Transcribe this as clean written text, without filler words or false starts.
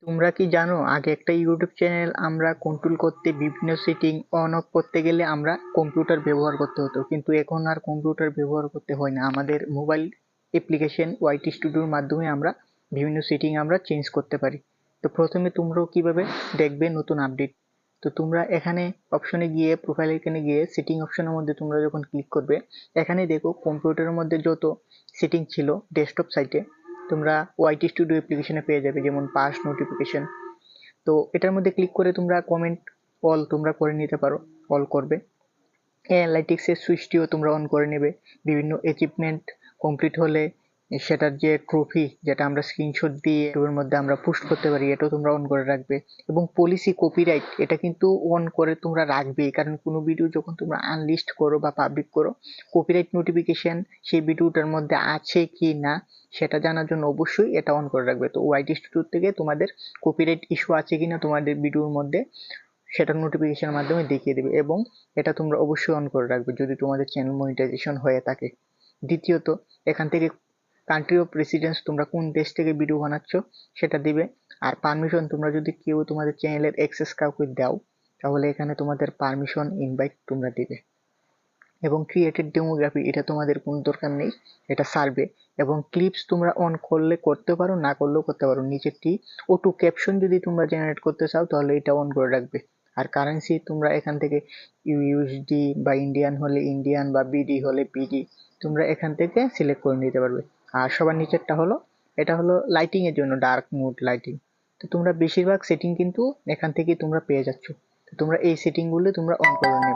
তোমরা কি জানো আগে একটা ইউটিউব চ্যানেল আমরা কন্ট্রোল করতে বিভিন্ন সেটিং অন অফ করতে গেলে আমরা কম্পিউটার ব্যবহার করতে হতো, কিন্তু এখন আর কম্পিউটার ব্যবহার করতে হয় না। আমাদের মোবাইল অ্যাপ্লিকেশন ওয়াইটি স্টুডিওর মাধ্যমে আমরা বিভিন্ন সেটিং আমরা চেঞ্জ করতে পারি। তো প্রথমে তোমরাও কিভাবে দেখবে নতুন আপডেট। তো তোমরা এখানে অপশনে গিয়ে প্রোফাইল এখানে গিয়ে সেটিং অপশনের মধ্যে তোমরা যখন ক্লিক করবে, এখানে দেখো কম্পিউটারের মধ্যে যত সেটিং ছিল ডেস্কটপ সাইটে তোমরা ওয়াইটি স্টুডিও অ্যাপ্লিকেশনে পেয়ে যাবে, যেমন পাস নোটিফিকেশন। তো এটার মধ্যে ক্লিক করে তোমরা কমেন্ট অল তোমরা করে নিতে পারো, অল করবে। অ্যানালাইটিক্সের সুইচটিও তোমরা অন করে নেবে। বিভিন্ন অ্যাচিভমেন্ট কমপ্লিট হলে সেটার যে ট্রফি যেটা আমরা স্ক্রিনশট দিয়ে ইউটিউবের মধ্যে আমরা পোস্ট করতে পারি, এটাও তোমরা অন করে রাখবে। এবং পলিসি কপিরাইট এটা কিন্তু অন করে তোমরা রাখবে, কারণ কোনো ভিডিও যখন তোমরা আনলিস্ট করো বা পাবলিক করো, কপিরাইট নোটিফিকেশন সেই ভিডিওটার মধ্যে আছে কি না সেটা জানার জন্য অবশ্যই এটা অন করে রাখবে। তো ওয়াইটি স্টুডিও থেকে তোমাদের কপিরাইট ইস্যু আছে কিনা তোমাদের ভিডিওর মধ্যে সেটার নোটিফিকেশনের মাধ্যমে দেখিয়ে দেবে, এবং এটা তোমরা অবশ্যই অন করে রাখবে যদি তোমাদের চ্যানেল মনিটাইজেশন হয়ে থাকে। দ্বিতীয়ত, এখান থেকে কান্ট্রি অফ রেসিডেন্স তোমরা কোন দেশ থেকে ভিডিও বানাচ্ছ সেটা দিবে। আর পারমিশন তোমরা যদি কেউ তোমাদের চ্যানেলের অ্যাক্সেস কাউকে দাও, তাহলে এখানে তোমাদের পারমিশন ইনভাইট তোমরা দিবে। এবং ক্রিয়েটেড ডেমোগ্রাফি এটা তোমাদের কোনো দরকার নেই, এটা সার্ভে। এবং ক্লিপস তোমরা অন করলে করতে পারো, না করলেও করতে পারো। নিচেরটি অটো ক্যাপশন যদি তোমরা জেনারেট করতে চাও তাহলে এটা অন করে রাখবে। আর কারেন্সি তোমরা এখান থেকে ইউএসডি বা ইন্ডিয়ান হলে ইন্ডিয়ান বা বিডি হলে বিডি তোমরা এখান থেকে সিলেক্ট করে নিতে পারবে। আর সবার নিচেরটা হলো, এটা হলো লাইটিং এর জন্য, ডার্ক মোড লাইটিং। তো তোমরা বেশিরভাগ সেটিং কিন্তু এখান থেকে তোমরা পেয়ে যাচ্ছ। তো তোমরা এই সেটিং গুলো তোমরা অন করে নেবে।